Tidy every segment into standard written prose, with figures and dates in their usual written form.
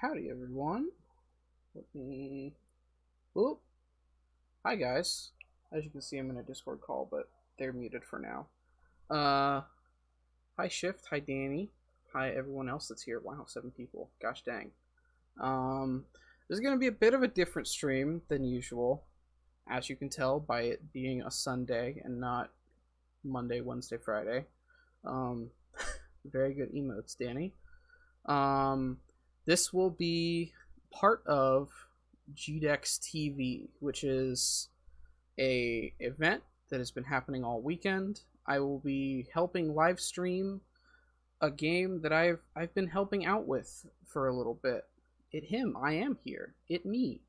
howdy everyone. Let me... Whoop. Hi guys. As you can see, I'm in a Discord call, but they're muted for now. Hi Shift, hi Danny, hi everyone else that's here. Wow, 7 people. Gosh dang. This is going to be a bit of a different stream than usual, as you can tell by it being a Sunday and not Monday, Wednesday, Friday. Very good emotes, Danny. This will be part of GDEX TV, which is a event that has been happening all weekend. I will be helping live stream a game that I've been helping out with for a little bit. I am here. Me.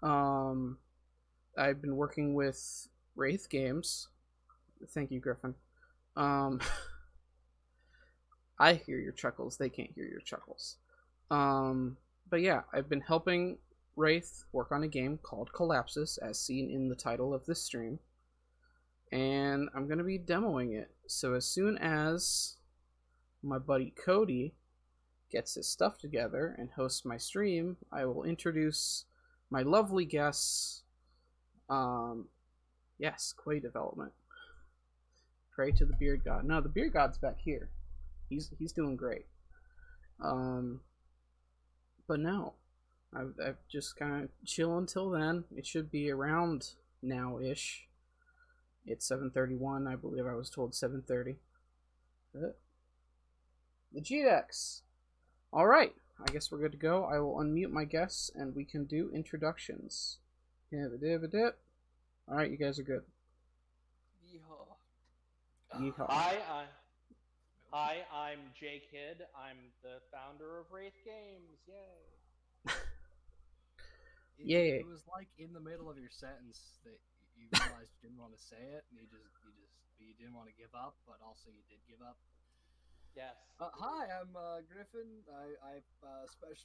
I've been working with Wraith Games. Thank you, Griffin. I hear your chuckles. They can't hear your chuckles. But yeah, I've been helping Wraith work on a game called Collapsus, as seen in the title of this stream. And I'm going to be demoing it. So as soon as my buddy Cody gets his stuff together and hosts my stream, I will introduce my lovely guests. Yes, Quay Development. Pray to the Beard God. No, the Beard God's back here. He's doing great. But no, I've just kind of chill until then. It should be around now-ish. It's 7:31. I believe I was told 7:30. The GDEX. All right, I guess we're good to go. I will unmute my guests and we can do introductions. All right, you guys are good. Yeehaw. Yeehaw. Hi, I'm Jay Kidd. I'm the founder of Wraith Games. Yay! Yay. It was like in the middle of your sentence that you realized you didn't want to say it, and you didn't want to give up, but also you did give up. Yes. Hi, I'm Griffin. I'm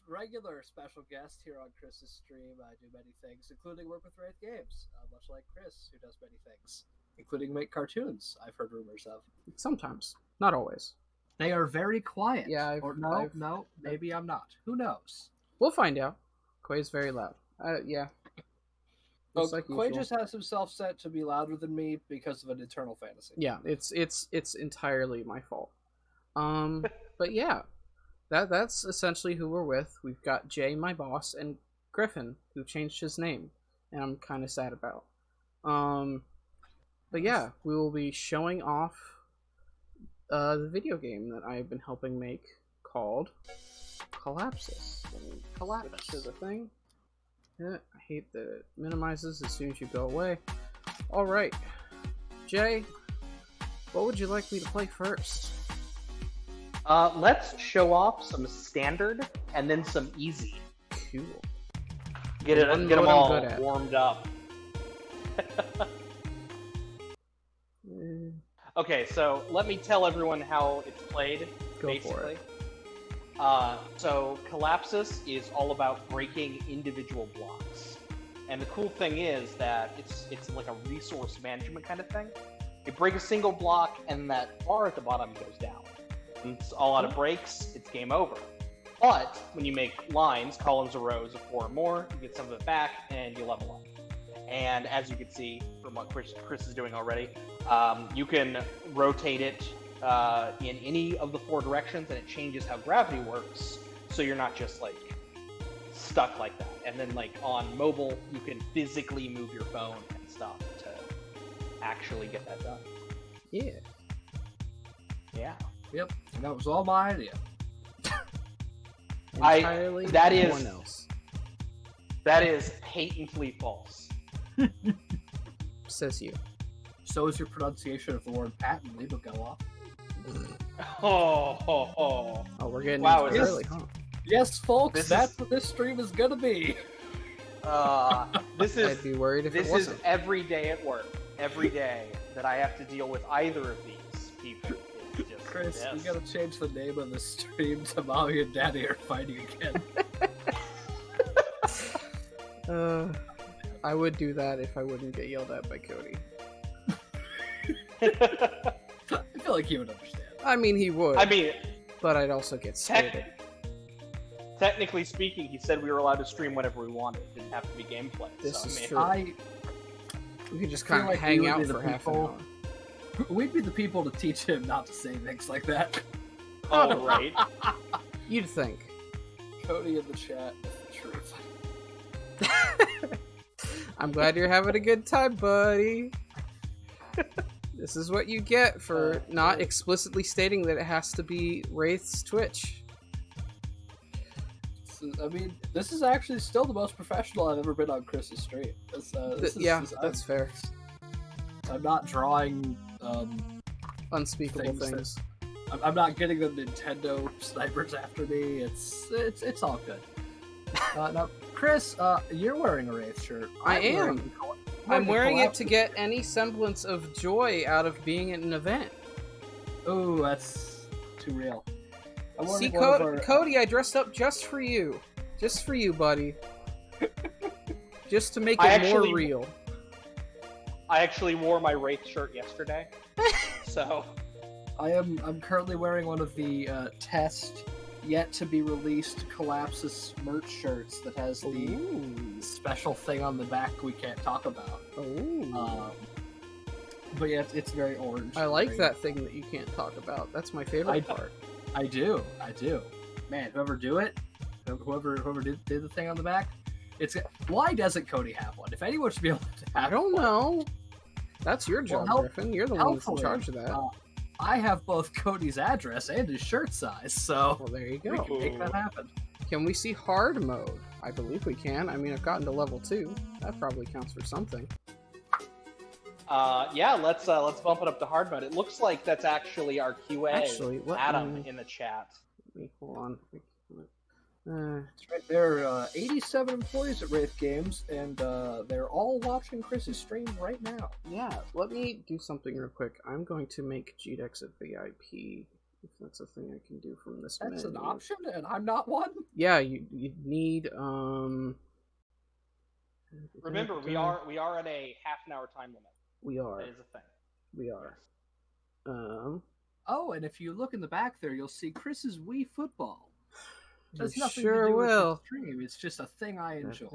regular special guest here on Chris's stream. I do many things, including work with Wraith Games, much like Chris, who does many things, including make cartoons. I've heard rumors of. Sometimes, not always. They are very quiet. Yeah, no, maybe I'm not. Who knows? We'll find out. Quay's very loud. Yeah. Well, Quay just has himself set to be louder than me because of an internal fantasy. Yeah, it's entirely my fault. But yeah, that's essentially who we're with. We've got Jay, my boss, and Griffin, who changed his name, and I'm kind of sad about. But yeah, we will be showing off the video game that I've been helping make called Collapsus. Collapse to the thing. Yeah, I hate that it minimizes as soon as you go away. Alright. Jay, what would you like me to play first? Let's show off some standard and then some easy. Cool. Get them all warmed up. Okay, so let me tell everyone how it's played. Go for it. So Collapsus is all about breaking individual blocks, and the cool thing is that it's like a resource management kind of thing. You break a single block, and that bar at the bottom goes down. And it's all out of breaks. It's game over. But when you make lines, columns, or rows of 4 or more, you get some of it back, and you level up. And as you can see from what Chris is doing already, you can rotate it in any of the 4 directions, and it changes how gravity works, so you're not just like stuck like that. And then like on mobile, you can physically move your phone and stuff to actually get that done. Yeah. Yep, and that was all my idea. Entirely that no one else. That is patently false. Says you. So is your pronunciation of the word patently, but go off. Oh, we're getting wow, into it early, huh? Yes, folks, that's what this stream is gonna be. I'd be worried if it wasn't. This is every day at work. Every day that I have to deal with either of these people. It's just Chris, this. we gotta change the name of the stream to Mommy and Daddy are fighting again. I would do that if I wouldn't get yelled at by Cody. I feel like he would understand. I mean, he would. I mean, but I'd also get scolded. technically speaking, he said we were allowed to stream whenever we wanted. It didn't have to be gameplay. This so, is I mean, true. We could just kind of like hang we would out be the for half an people- hour. We'd be the people to teach him not to say things like that. Oh, right. You'd think. Cody in the chat with the truth. I'm glad you're having a good time, buddy. This is what you get for not explicitly stating that it has to be Wraith's Twitch. I mean, this is actually still the most professional I've ever been on Chris's stream. That's fair. I'm not drawing Unspeakable things. I'm not getting the Nintendo snipers after me. It's all good. Now, Chris, you're wearing a Wraith shirt. I am. I'm wearing it to get any semblance of joy out of being at an event. Oh, that's too real. See, Cody, I dressed up just for you. Just for you, buddy. Just to make it more real. I actually wore my Wraith shirt yesterday. So... I'm currently wearing one of the test yet to be released Collapsus merch shirts that has the special thing on the back we can't talk about. But yeah, it's very orange. I like that thing that you can't talk about. That's my favorite part. I do. Man, whoever did the thing on the back, why doesn't Cody have one? If anyone should be able to have I don't one. know. That's your job, Griffin. You're the one that's in charge of that. I have both Cody's address and his shirt size, so well, there you go. We can make that happen. Can we see hard mode? I believe we can. I mean, I've gotten to level 2. That probably counts for something. Yeah, let's bump it up to hard mode. It looks like that's actually our QA, Adam, in the chat. Hold on. That's right. There are 87 employees at Wraith Games, and they're all watching Chris's stream right now. Yeah, let me do something real quick. I'm going to make GDEX a VIP, if that's a thing I can do from this menu. That's an option, and I'm not one? Yeah, you need, Remember, we are at a half-an-hour time limit. We are. That is a thing. We are. Oh, and if you look in the back there, you'll see Chris's Wii Football. That's nothing sure to do will. with the stream. It's just a thing I enjoy.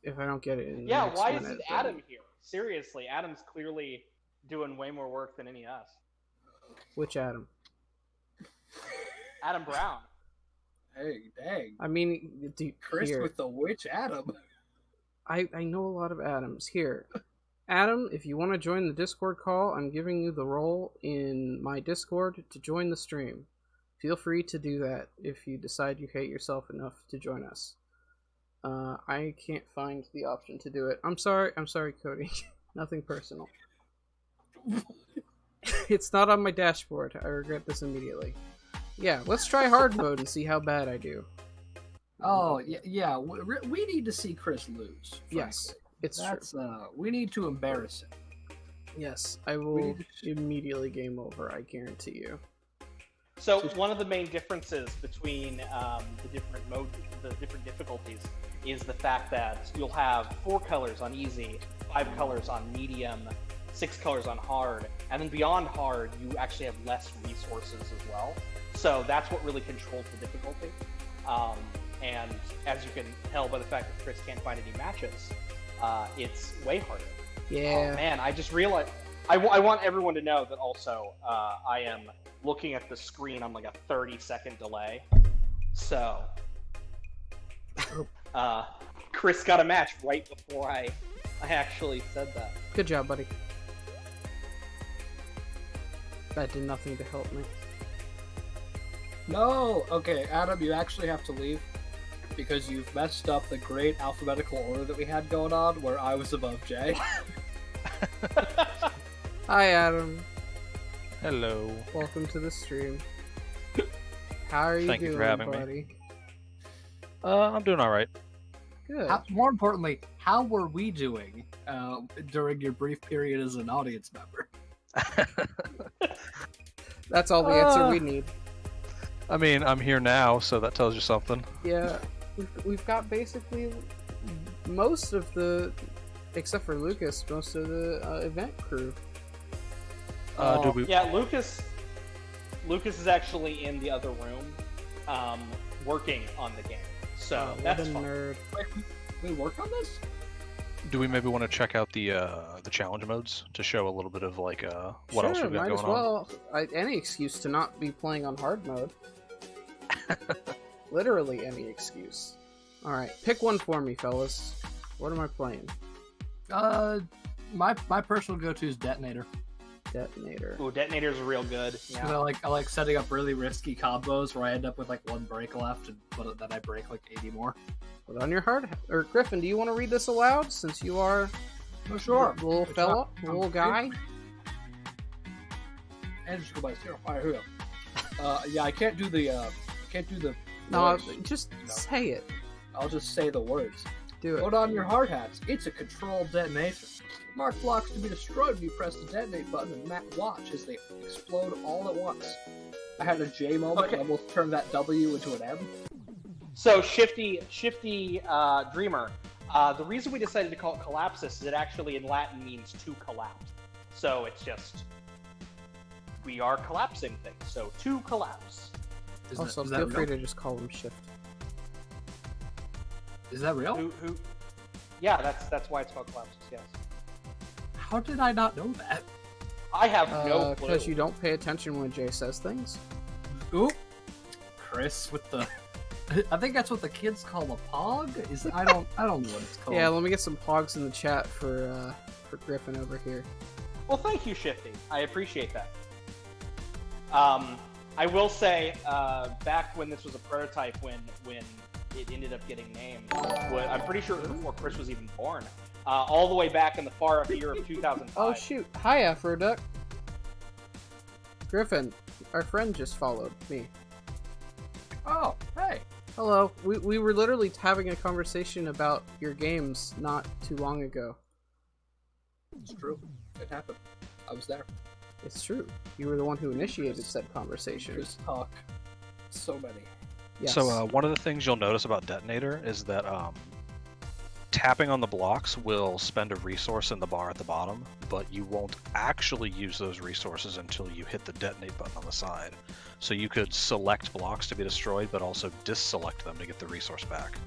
If I don't get it in the yeah, next why minute, isn't Adam here? Seriously, Adam's clearly doing way more work than any of us. Which Adam? Adam Brown. Hey, dang. I mean, Chris here. with the witch Adam. I know a lot of Adams. Here. Adam, if you want to join the Discord call, I'm giving you the role in my Discord to join the stream. Feel free to do that if you decide you hate yourself enough to join us. I can't find the option to do it. I'm sorry, Cody. Nothing personal. It's not on my dashboard. I regret this immediately. Yeah, let's try hard mode and see how bad I do. Oh, yeah. We need to see Chris lose. Frankly. Yes. That's true. We need to embarrass him. Yes, I will immediately game over, I guarantee you. So one of the main differences between the different difficulties is the fact that you'll have 4 colors on easy, 5 colors on medium, 6 colors on hard, and then beyond hard, you actually have less resources as well. So that's what really controls the difficulty. And as you can tell by the fact that Chris can't find any matches, it's way harder. Yeah. Oh, man, I just realized. I want everyone to know that also I am looking at the screen on like a 30-second delay. So, Chris got a match right before I actually said that. Good job, buddy. That did nothing to help me. No! Okay, Adam, you actually have to leave. Because you've messed up the great alphabetical order that we had going on, where I was above Jay. Hi, Adam. Hello. Welcome to the stream. How are you Thank doing, you for having buddy? me. I'm doing all right. Good. More importantly, how were we doing during your brief period as an audience member? That's all the answer we need. I mean, I'm here now, so that tells you something. Yeah, we've got basically most of the, except for Lucas, most of the event crew. Do we? Yeah, Lucas. Lucas is actually in the other room, working on the game. So What that's a fun. nerd. Wait, we work on this? Do we maybe want to check out the challenge modes to show a little bit of like what else Sure, we've got might going as well. Any excuse to not be playing on hard mode. Literally any excuse. Alright, pick one for me, fellas. What am I playing? My personal go-to is Detonator. Detonator. Ooh, Detonators are real good. 'Cause Yeah. I like setting up really risky combos where I end up with like one break left, but then I break like 80 more. Put on your hard or Griffin, do you want to read this aloud since you are Oh sure. the little fella, the little guy? And just go by 0. Alright, here we go. Yeah, I can't do the No, voice. just No. say it. I'll just say the words. Do it. Put on your hard hats. It's a controlled detonation. Mark blocks to be destroyed when you press the detonate button and watch as they explode all at once. I had a J moment Okay. and almost turned that W into an M. So Shifty Dreamer. The reason we decided to call it Collapsus is it actually in Latin means to collapse. So it's just we are collapsing things. So to collapse. Also, is that feel real? free to just call him Shift. Is that real? Who? Yeah, that's why it's called Collapsus. Yes. How did I not know that? I have no clue. Because you don't pay attention when Jay says things. Oop. Chris with the. I think that's what the kids call a pog. I don't know what it's called. Yeah, let me get some pogs in the chat for Griffin over here. Well, thank you, Shifty. I appreciate that. I will say, back when this was a prototype, when it ended up getting named, I'm pretty sure it was before Chris was even born. All the way back in the far year of 2005. Oh shoot! Hi, Afroduck. Griffin, our friend just followed me. Oh, hey. Hello. We were literally having a conversation about your games not too long ago. It's true. It happened. I was there. It's true. You were the one who initiated said conversation. Chris talk. So many. Yes. So one of the things you'll notice about Detonator is that tapping on the blocks will spend a resource in the bar at the bottom, but you won't actually use those resources until you hit the detonate button on the side. So you could select blocks to be destroyed, but also disselect them to get the resource back.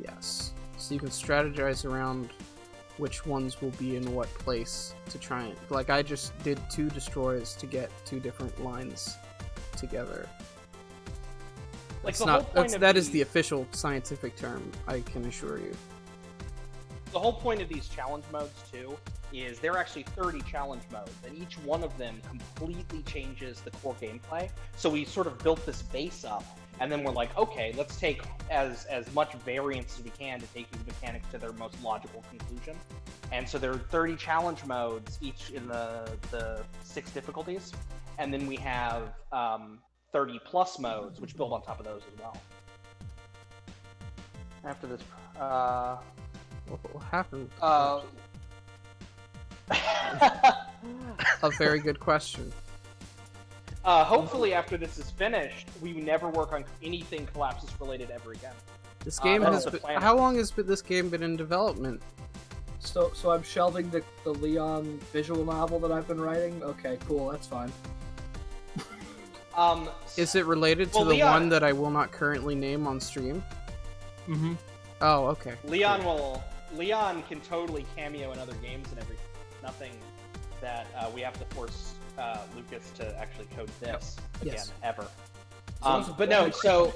Yes. So you can strategize around which ones will be in what place to try and... Like, I just did 2 destroys to get 2 different lines together. Like It's the not, whole point of that is these- the official scientific term, I can assure you. The whole point of these challenge modes too is there are actually 30 challenge modes, and each one of them completely changes the core gameplay. So we sort of built this base up, and then we're like, okay, let's take as much variance as we can to take these mechanics to their most logical conclusion. And so there are 30 challenge modes, each in the 6 difficulties, and then we have 30 plus modes, which build on top of those as well. After this, What happened? uh, A very good question. hopefully after this is finished, we never work on anything Collapsus related ever again. This game that's has the been... plan. How long has this game been in development? So I'm shelving the Leon visual novel that I've been writing? Okay, cool, that's fine. Is it related to Well, the Leon- one that I will not currently name on stream? Mm-hmm. Oh, okay. Leon can totally cameo in other games and everything. Nothing that we have to force Lucas to actually code this again Yes. ever. But no, so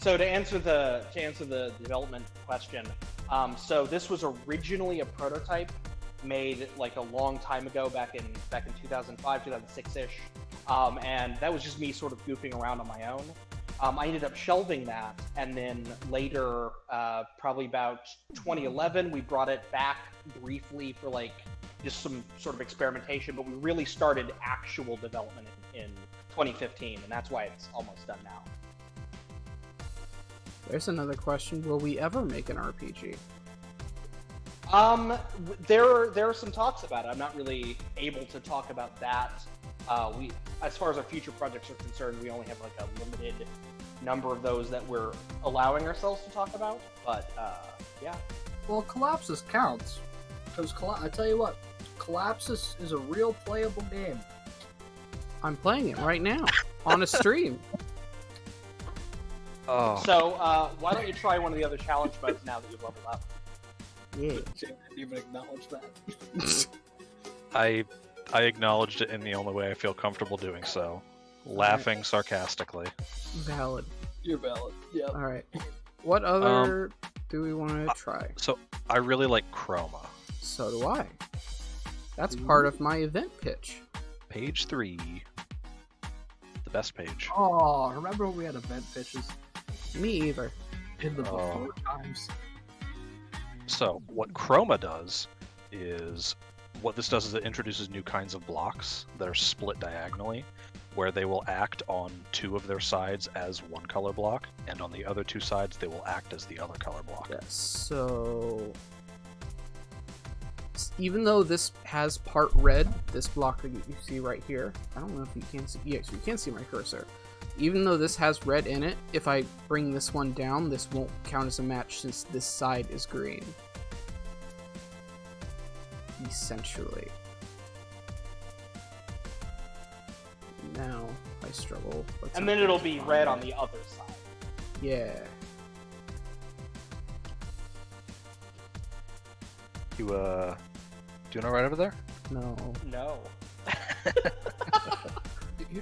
to answer the development question, so this was originally a prototype made like a long time ago, back in 2005, 2006-ish, and that was just me sort of goofing around on my own. I ended up shelving that, and then later, probably about 2011, we brought it back briefly for like just some sort of experimentation, but we really started actual development in 2015, and that's why it's almost done now. There's another question. Will we ever make an RPG? There are some talks about it. I'm not really able to talk about that. As far as our future projects are concerned, we only have like a limited number of those that we're allowing ourselves to talk about. But yeah. Well, Collapsus counts. Because I tell you what, Collapsus is a real playable game. I'm playing it right now on a stream. Oh, So, why don't you try one of the other challenge modes now that you've leveled up? Yeah. Jay didn't even acknowledge that. I acknowledged it in the only way I feel comfortable doing so, laughing sarcastically. Valid. You're valid. Yep. All right. What other do we want to try? So I really like Chroma. So do I. That's part of my event pitch. Page 3. The best page. Oh, remember when we had event pitches Me either. in the before times? So what Chroma does is, what this does is it introduces new kinds of blocks that are split diagonally, where they will act on 2 of their sides as one color block, and on the other 2 sides they will act as the other color block. Yes. So even though this has part red, this block that you see right here, I don't know if you can see. Yes, you can see my cursor. Even though this has red in it, if I bring this one down, this won't count as a match since this side is green. Essentially. Now I struggle. And then it'll be red on the other side. Yeah. You doing alright over there? No. No.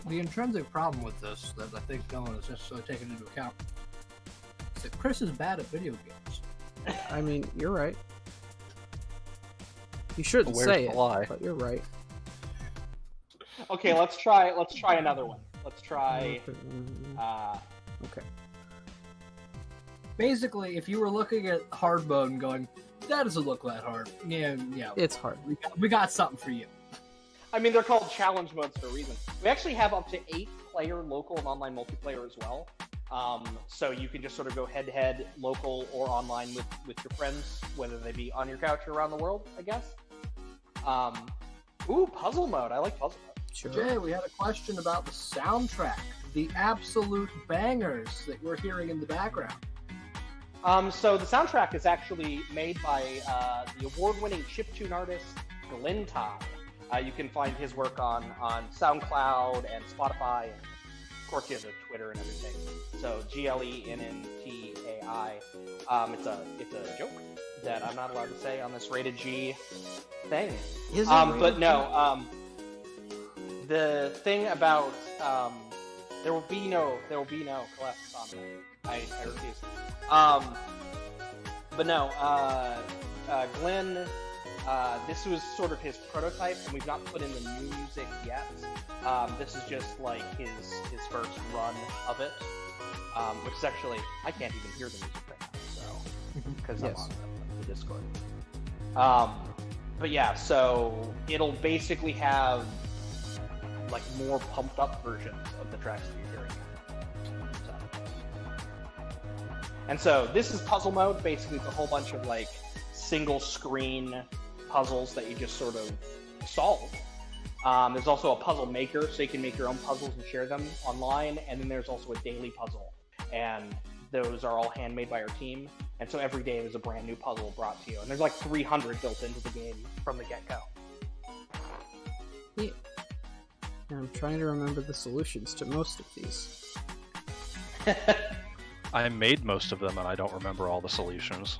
The intrinsic problem with this that I think no one has necessarily taken into account is that Chris is bad at video games. I mean, you're right. You shouldn't Where's say the it, lie? but you're right. Okay, let's try another one. Let's try. Okay. Basically, if you were looking at hard mode and going, that doesn't look that hard. Yeah, It's hard. we got something for you. I mean, they're called challenge modes for a reason. We actually have up to 8-player local and online multiplayer as well. So you can just sort of go head-to-head, local or online with your friends, whether they be on your couch or around the world, I guess. Ooh, puzzle mode. I like puzzle mode. Sure. Jay, we had a question about the soundtrack, the absolute bangers that we're hearing in the background. So the soundtrack is actually made by the award-winning chiptune artist Glenn Todd. You can find his work on SoundCloud and Spotify, and of course he has a Twitter and everything. So GLENNTAI. It's a joke that I'm not allowed to say on this rated G thing. Is it But no. The thing about there will be no Collapsus on there. I refuse. But no, Glenn, this was sort of his prototype, and we've not put in the new music yet. This is just like his first run of it, which is actually, I can't even hear the music right now, so because Yes. I'm on the Discord. But yeah, so it'll basically have like more pumped up versions of the tracks that you're hearing. And so this is puzzle mode. Basically, it's a whole bunch of like single screen puzzles that you just sort of solve. There's also a puzzle maker, so you can make your own puzzles and share them online. And then there's also a daily puzzle, and those are all handmade by our team. And so every day there's a brand new puzzle brought to you. And there's like 300 built into the game from the get-go. Yeah. And I'm trying to remember the solutions to most of these. I made most of them and I don't remember all the solutions.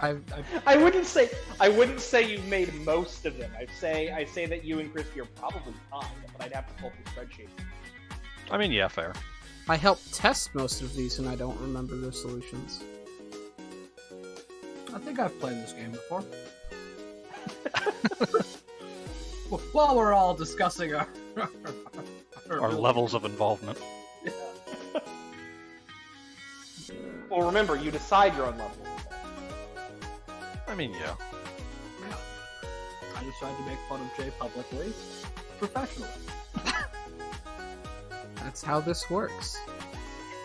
I wouldn't say you made most of them. I'd say that you and Christy are probably tied, but I'd have to pull up the spreadsheet. I mean, yeah, fair. I helped test most of these and I don't remember the solutions. I think I've played this game before. While we're all discussing our levels of involvement. Yeah. Well, remember, you decide your own level. I mean, yeah. I decided to make fun of Jay publicly, professionally. That's how this works.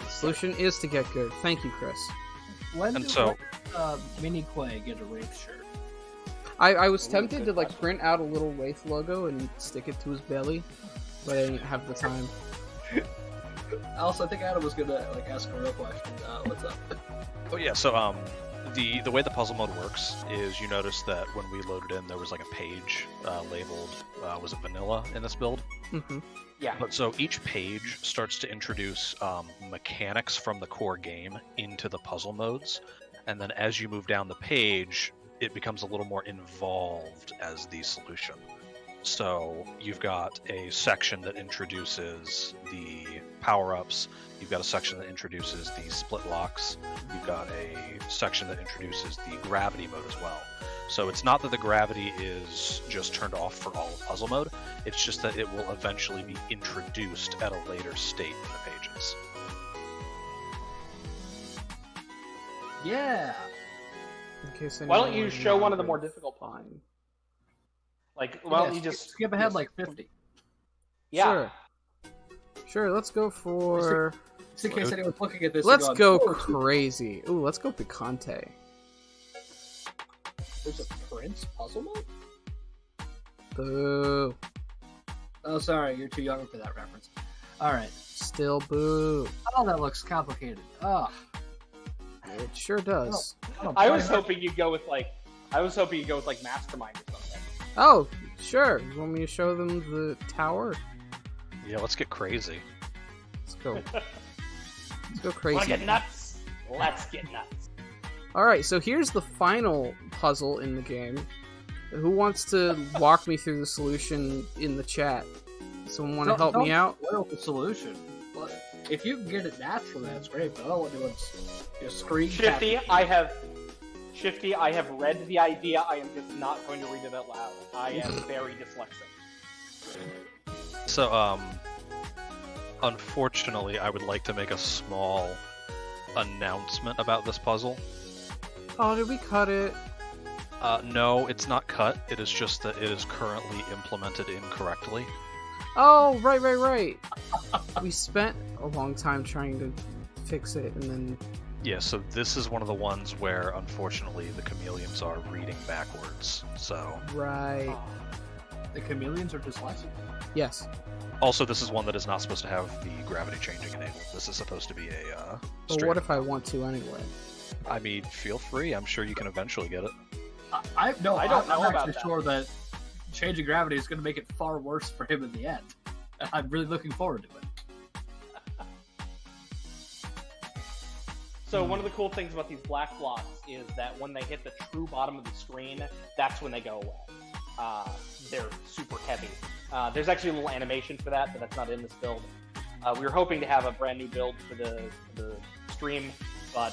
The solution is to get good. Thank you, Chris. When And did so- Mini Quay get a Wraith shirt? I was Ooh, tempted good to like question. print out a little Wraith logo and stick it to his belly, but I didn't have the time. Also, I think Adam was gonna ask a real question. What's up? Oh yeah, so The way the puzzle mode works is you notice that when we loaded in, there was like a page labeled, was it vanilla in this build? Mm-hmm. Yeah. But so each page starts to introduce mechanics from the core game into the puzzle modes, and then as you move down the page, it becomes a little more involved as the solution. So you've got a section that introduces the power-ups, you've got a section that introduces the split locks, you've got a section that introduces the gravity mode as well. So it's not that the gravity is just turned off for all of puzzle mode, it's just that it will eventually be introduced at a later state in the pages. Yeah. In case Why don't anyone you show one of the more remembers. difficult ones? Fine. Like, well, Yeah, you just skip ahead like 50. Yeah. Sure, let's go for... Just in case anyone's looking at this. Let's and go going, "Oh, crazy. Ooh, let's go Picante. There's a Prince puzzle mode? Boo. Oh, sorry, you're too young for that reference. Alright. Still boo. Oh, that looks complicated. Oh. It sure does. I was hoping you'd go with like Mastermind or something. Oh, sure. You want me to show them the tower? Yeah, let's get crazy. Let's go. Let's go Wanna crazy. get nuts? Let's get nuts. Alright, so here's the final puzzle in the game. Who wants to walk me through the solution in the chat? Someone want to help me out? Spoil the solution. But if you can get it naturally, that's great. But I don't want to do a screen Shifty, capture. I have read the idea. I am just not going to read it out loud. I am very dyslexic. So, unfortunately, I would like to make a small announcement about this puzzle. Oh, did we cut it? No, it's not cut. It is just that it is currently implemented incorrectly. Oh, right. We spent a long time trying to fix it, and then... Yeah, so this is one of the ones where, unfortunately, the chameleons are reading backwards. So, Right. The chameleons are dyslexic. Yes. also, this is one that is not supposed to have the gravity changing enabled. This is supposed to be a But straight. what if I want to anyway? I mean, feel free. I'm sure you can eventually get it. I don't know I'm about actually sure that changing gravity is going to make it far worse for him in the end. I'm really looking forward to it. So one of the cool things about these black blocks is that when they hit the true bottom of the screen, that's when they go away. They're super heavy. There's actually a little animation for that, but that's not in this build. We were hoping to have a brand new build for the stream, but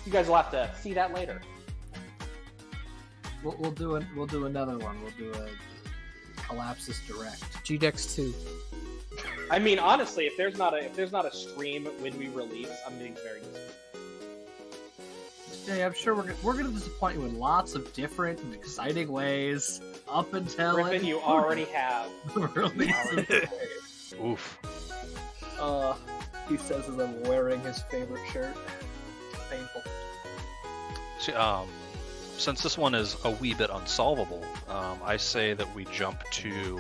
you guys will have to see that later. We'll do another one. We'll do a Collapsus Direct. GDEX 2. I mean, honestly, if there's not a stream when we release, I'm being very disappointed. Yeah, I'm sure we're gonna disappoint you in lots of different and exciting ways up until Griffin, you already have. release of the game. Oof. He says as I'm wearing his favorite shirt. Painful. See, since this one is a wee bit unsolvable, I say that we jump to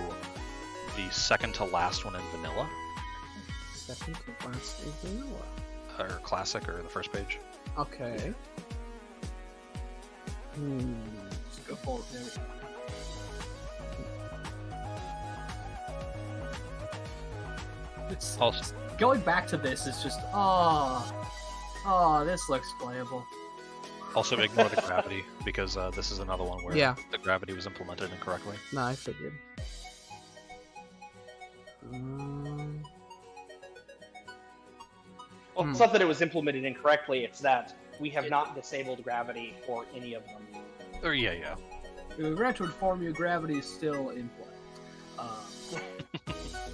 the second to last one in vanilla, Second to last is vanilla. or classic, or the first page. Okay. Let's go forward there. It's Also, going back to this is just this looks playable. also ignore the gravity, because this is another one where Yeah. the gravity was implemented incorrectly. No, I figured. Well, it's not that it was implemented incorrectly, it's that we have not disabled gravity for any of them. Or yeah. We regret to inform you, gravity is still in play.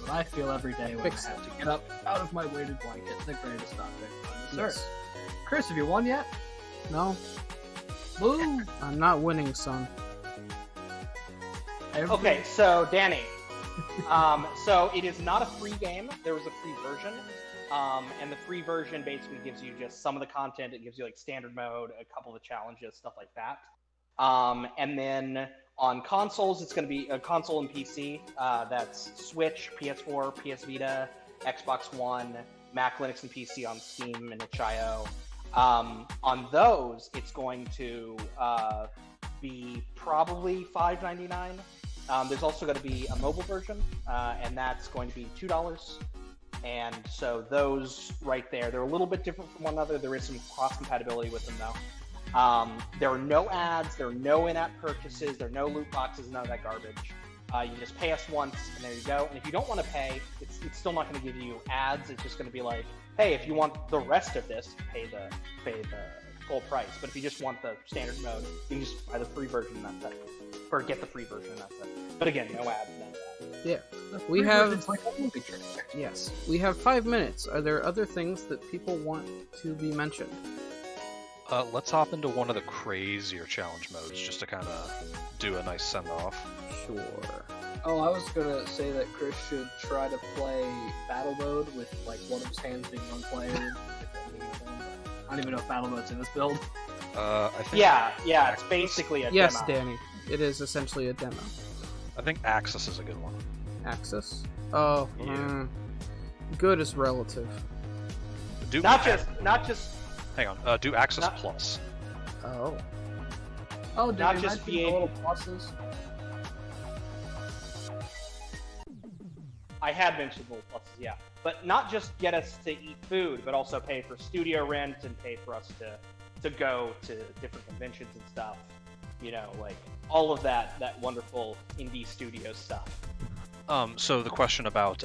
What I feel every day when Fix I have to get up out of my weighted blanket. The greatest object on this Yes. earth. Chris, have you won yet? No, Boo! I'm not winning, son. Okay, so Danny, so it is not a free game. There was a free version, and the free version basically gives you just some of the content. It gives you like standard mode, a couple of the challenges, stuff like that. And then on consoles, it's going to be a console and PC. That's Switch, PS4, PS Vita, Xbox One, Mac, Linux, and PC on Steam and itch.io. On those, it's going to be probably $5.99. There's also going to be a mobile version, and that's going to be $2. And so those right there, they're a little bit different from one another. There is some cross-compatibility with them, though. There are no ads, there are no in-app purchases, there are no loot boxes, none of that garbage. You just pay us once, and there you go. And if you don't want to pay, it's still not going to give you ads. It's just going to be like, hey, if you want the rest of this, pay the full price. But if you just want the standard mode, you can just buy the free version, and that's it. Or get the free version, and that's it. But again, no ads, none of that. Yeah. We have yes. We have 5 minutes. Are there other things that people want to be mentioned? Let's hop into one of the crazier challenge modes just to kind of do a nice send-off. Sure. Oh, I was gonna say that Chris should try to play battle mode with like one of his hands being one player. I don't even know if battle mode's in this build. I think Yeah, it's basically a Yes, demo. Danny. It is essentially a demo. I think Axis is a good one. Axis? Oh, Yeah. Good is relative. Do Not just hang on. Do Axis not- Plus. Oh. Oh, did Not they just mention the VA little pluses? I had mentioned little pluses, yeah. But not just get us to eat food, but also pay for studio rent and pay for us to go to different conventions and stuff. You know, like all of that wonderful indie studio stuff. So the question about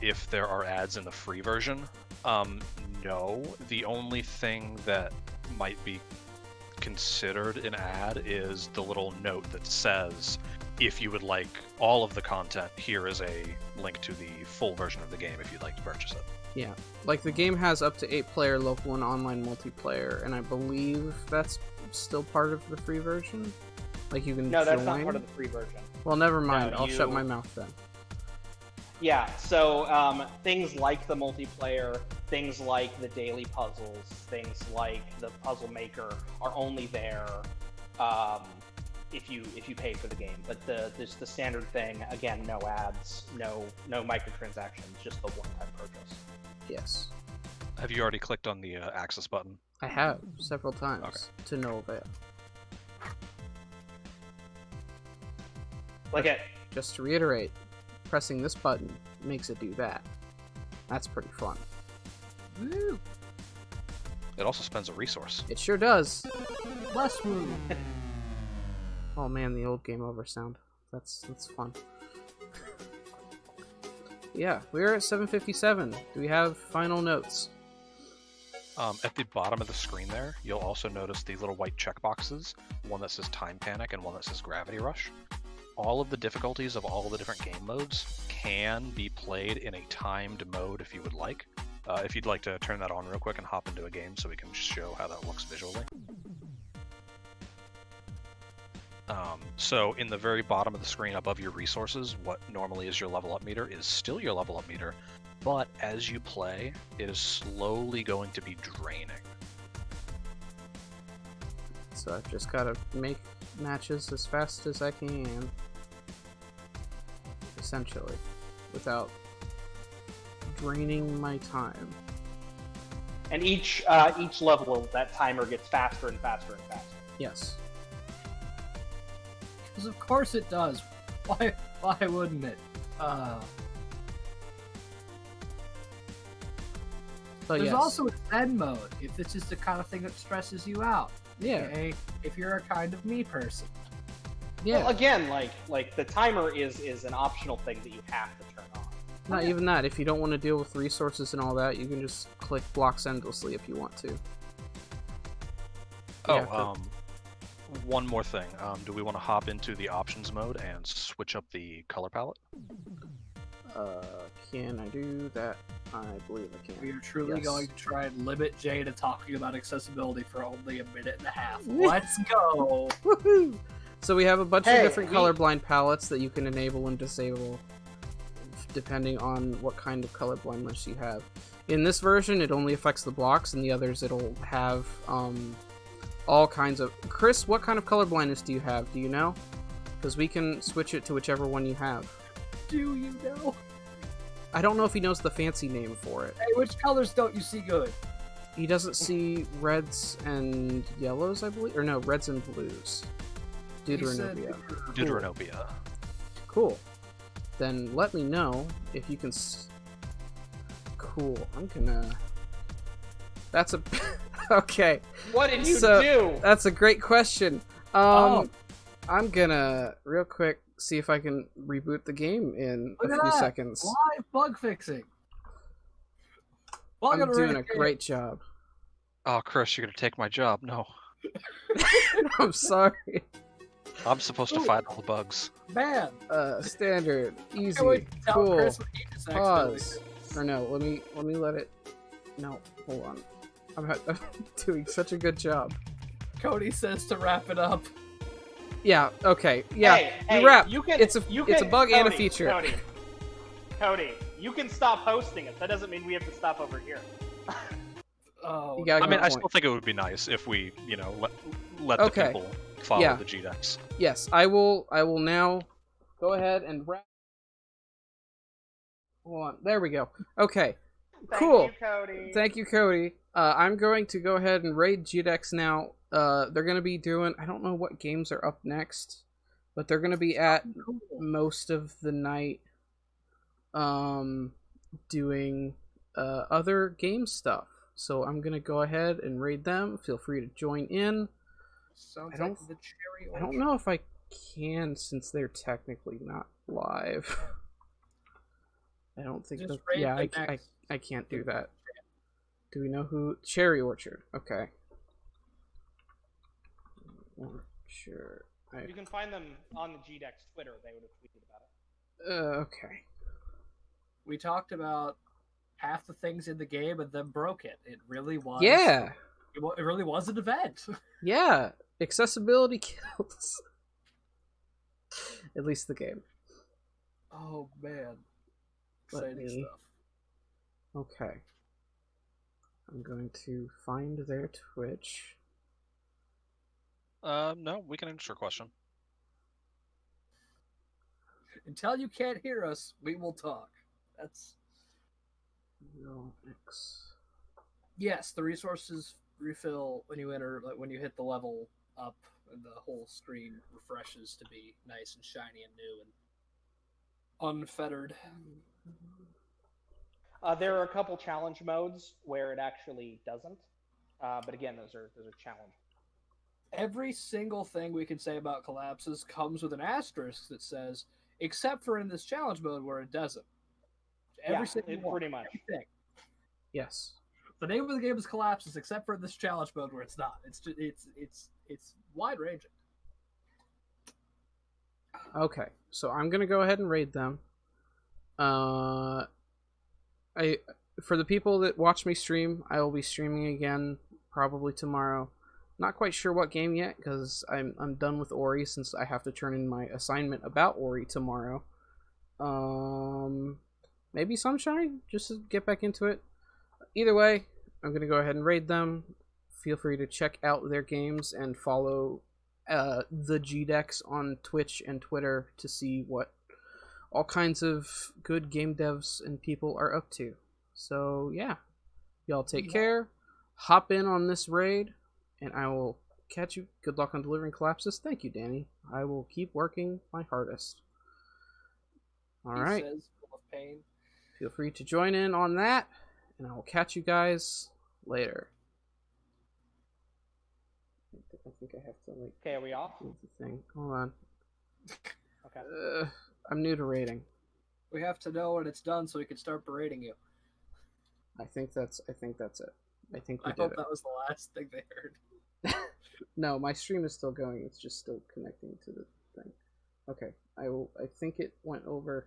if there are ads in the free version, no. The only thing that might be considered an ad is the little note that says, if you would like all of the content, here is a link to the full version of the game if you'd like to purchase it. Yeah. Like, the game has up to 8-player local and online multiplayer, and I believe that's still part of the free version? Like, you can No, that's join? not part of the free version. Well, never mind. No, I'll shut you- my mouth then. Yeah, so things like the multiplayer, things like the daily puzzles, things like the puzzle maker are only there if you pay for the game. But the standard thing, again, no ads, no microtransactions, just the one-time purchase. Yes. Have you already clicked on the Axis button? I have, several times, Okay. to no avail. Like it. Just to reiterate, pressing this button makes it do that. That's pretty fun. Woo! It also spends a resource. It sure does. Less woo! Oh man, the old game over sound. That's fun. Yeah, we're at 7:57. Do we have final notes? At the bottom of the screen there, you'll also notice the little white checkboxes, one that says Time Panic and one that says Gravity Rush. All of the difficulties of all of the different game modes can be played in a timed mode if you would like. If you'd like to turn that on real quick and hop into a game so we can show how that looks visually. So in the very bottom of the screen above your resources, what normally is your level up meter is still your level up meter, but as you play, it is slowly going to be draining. So I've just gotta make matches as fast as I can. Essentially. Without draining my time. And each level, that timer gets faster and faster and faster. Yes. Because of course it does. Why wouldn't it? But There's yes. also a Zen mode, if this is the kind of thing that stresses you out. Yeah. Okay? If you're a kind of me person. Yeah. Well, again, like the timer is an optional thing that you have to turn on. Not even that. If you don't want to deal with resources and all that, you can just click blocks endlessly if you want to. Oh, Yeah, one more thing. Do we want to hop into the options mode and switch up the color palette? Can I do that? I believe I can. We are truly Yes. going to try and limit Jay to talking about accessibility for only a minute and a half. Let's go! Woohoo! So we have a bunch of Hey, different we- colorblind palettes that you can enable and disable depending on what kind of colorblindness you have. In this version, it only affects the blocks, and the others it'll have all kinds of... Chris, what kind of colorblindness do you have? Do you know? Because we can switch it to whichever one you have. Do you know? I don't know if he knows the fancy name for it. Hey, which colors don't you see good? He doesn't see reds and yellows, I believe, or no, reds and blues. Deuteranopia. Deuteranopia. Cool. Then let me know if you can. Cool. I'm gonna. That's a. Okay. What did you So, do? That's a great question. Oh. I'm gonna real quick see if I can reboot the game in Look a at few that. seconds. Live bug fixing. I'm Welcome to doing a Raid great job. Oh, Chris, you're gonna take my job. No, I'm sorry. I'm supposed to find all the bugs. Man. Standard, easy, Can't wait to tell cool. Chris what he just accidentally Pause. did. Or no, let me let it. No, hold on. I'm doing such a good job. Cody says to wrap it up. Yeah. Okay. Yeah. Hey, you wrap. You can, it's a you it's a can- bug and a Cody, feature. Cody, you can stop hosting it. That doesn't mean we have to stop over here. Oh, You gotta I mean, good I point. still think it would be nice if we, let Okay. the people follow Yeah. the GDEX. Yes, I will now go ahead and wrap. Hold on. There we go. Okay. Cool. Thank you, Cody. Thank you, Cody. I'm going to go ahead and raid GDEX now. They're going to be doing. I don't know what games are up next, but they're going to be at cool. most of the night, doing other game stuff. So I'm gonna go ahead and raid them. Feel free to join in. Sounds I don't- like the cherry I don't know if I can since they're technically not live. I don't think. Just That, raid yeah, the I next- can't do that. Do we know who? Cherry Orchard. Okay. Sure. You can find them on the GDEX Twitter. They would have tweeted about it. Okay. We talked about half the things in the game and then broke it. It really was. Yeah. It really was an event. Yeah. Accessibility kills. At least the game. Oh man. Let Exciting me- stuff. Okay. I'm going to find their Twitch. No, we can answer a question. Until you can't hear us, we will talk. That's X. yes. The resources refill when you enter, like when you hit the level up, and the whole screen refreshes to be nice and shiny and new and unfettered. There are a couple challenge modes where it actually doesn't. But again, those are challenge. Every single thing we can say about Collapsus comes with an asterisk that says, except for in this challenge mode where it doesn't. Every single one, pretty much. everything. Yes. The name of the game is Collapsus, except for this challenge mode where it's not. It's wide ranging. Okay. So I'm gonna go ahead and raid them. For the people that watch me stream, I will be streaming again probably tomorrow. Not quite sure what game yet because I'm done with Ori since I have to turn in my assignment about Ori tomorrow. Maybe Sunshine, just to get back into it. Either way, I'm gonna go ahead and raid them. Feel free to check out their games and follow the GDEX on Twitch and Twitter to see what all kinds of good game devs and people are up to. So yeah, y'all take care. Hop in on this raid, and I will catch you. Good luck on delivering Collapsus. Thank you, Danny. I will keep working my hardest. All right. He says, full of pain. Feel free to join in on that, and I will catch you guys later. I think I have to like. Okay, are we off? Move the thing. Hold on. Okay. I'm new to rating. We have to know when it's done so we can start berating you. I think that's it. I think we I did hope it. that was the last thing they heard. No, my stream is still going. It's just still connecting to the thing. Okay, I think it went over